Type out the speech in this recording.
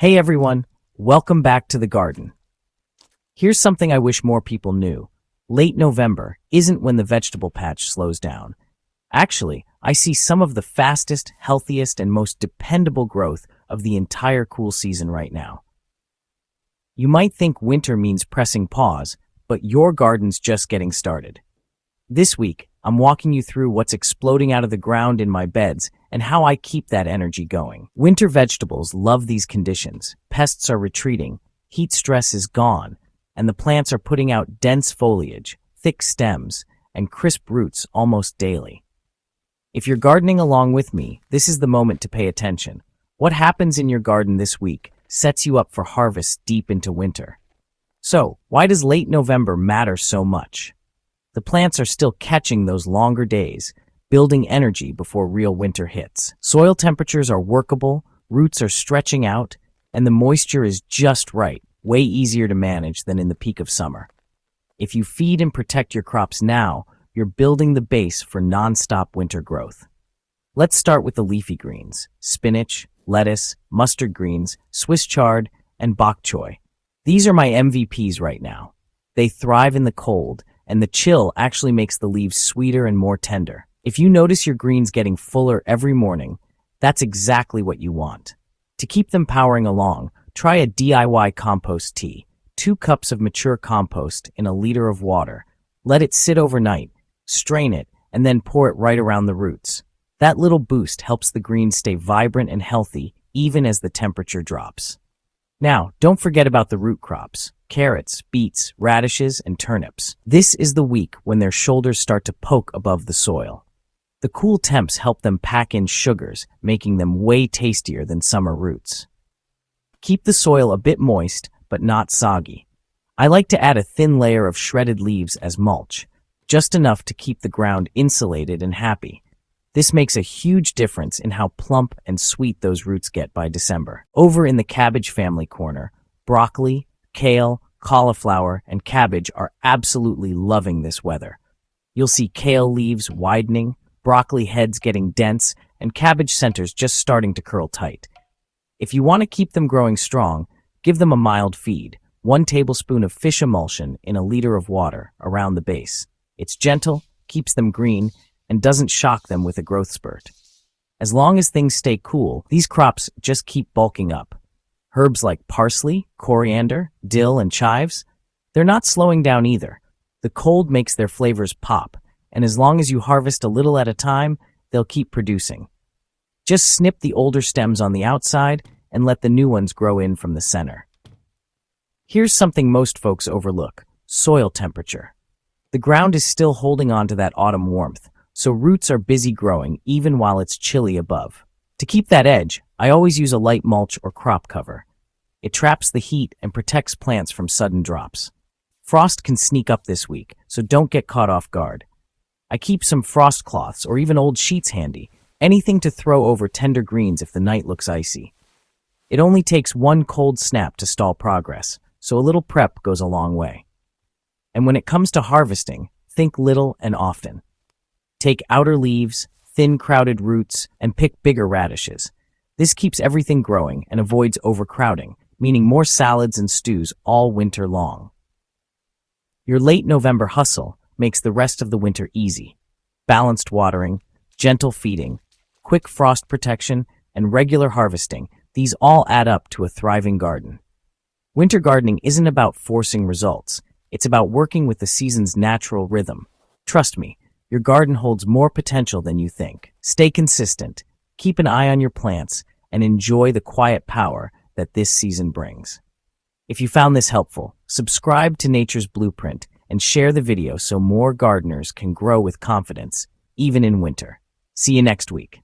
Hey everyone, welcome back to the garden. Here's something I wish more people knew. Late November isn't when the vegetable patch slows down. Actually, I see some of the fastest, healthiest, and most dependable growth of the entire cool season right now. You might think winter means pressing pause, but your garden's just getting started. This week, I'm walking you through what's exploding out of the ground in my beds and how I keep that energy going. Winter vegetables love these conditions. Pests are retreating, heat stress is gone, and the plants are putting out dense foliage, thick stems, and crisp roots almost daily. If you're gardening along with me, this is the moment to pay attention. What happens in your garden this week sets you up for harvest deep into winter. So, why does late November matter so much? The plants are still catching those longer days, building energy before real winter hits. Soil temperatures are workable, roots are stretching out, and the moisture is just right, way easier to manage than in the peak of summer. If you feed and protect your crops now, you're building the base for non-stop winter growth. Let's start with the leafy greens: spinach, lettuce, mustard greens, Swiss chard, and bok choy. These are my MVPs right now. They thrive in the cold, and the chill actually makes the leaves sweeter and more tender. If you notice your greens getting fuller every morning, that's exactly what you want. To keep them powering along, try a DIY compost tea. 2 cups of mature compost in a liter of water. Let it sit overnight, strain it, and then pour it right around the roots. That little boost helps the greens stay vibrant and healthy even as the temperature drops. Now, don't forget about the root crops: carrots, beets, radishes, and turnips. This is the week when their shoulders start to poke above the soil. The cool temps help them pack in sugars, making them way tastier than summer roots. Keep the soil a bit moist, but not soggy. I like to add a thin layer of shredded leaves as mulch, just enough to keep the ground insulated and happy. This makes a huge difference in how plump and sweet those roots get by December. Over in the cabbage family corner, broccoli, kale, cauliflower, and cabbage are absolutely loving this weather. You'll see kale leaves widening, broccoli heads getting dense, and cabbage centers just starting to curl tight. If you want to keep them growing strong, give them a mild feed: 1 tablespoon of fish emulsion in a liter of water around the base. It's gentle, keeps them green, and doesn't shock them with a growth spurt. As long as things stay cool, these crops just keep bulking up. Herbs like parsley, coriander, dill, and chives, they're not slowing down either. The cold makes their flavors pop, and as long as you harvest a little at a time, they'll keep producing. Just snip the older stems on the outside and let the new ones grow in from the center. Here's something most folks overlook: soil temperature. The ground is still holding on to that autumn warmth, so roots are busy growing even while it's chilly above. To keep that edge, I always use a light mulch or crop cover. It traps the heat and protects plants from sudden drops. Frost can sneak up this week, so don't get caught off guard. I keep some frost cloths or even old sheets handy, anything to throw over tender greens if the night looks icy. It only takes 1 cold snap to stall progress, so a little prep goes a long way. And when it comes to harvesting, think little and often. Take outer leaves, thin crowded roots, and pick bigger radishes. This keeps everything growing and avoids overcrowding, meaning more salads and stews all winter long. Your late November hustle makes the rest of the winter easy. Balanced watering, gentle feeding, quick frost protection, and regular harvesting, these all add up to a thriving garden. Winter gardening isn't about forcing results. It's about working with the season's natural rhythm. Trust me, your garden holds more potential than you think. Stay consistent, keep an eye on your plants, and enjoy the quiet power that this season brings. If you found this helpful, subscribe to Nature's Blueprint and share the video so more gardeners can grow with confidence, even in winter. See you next week.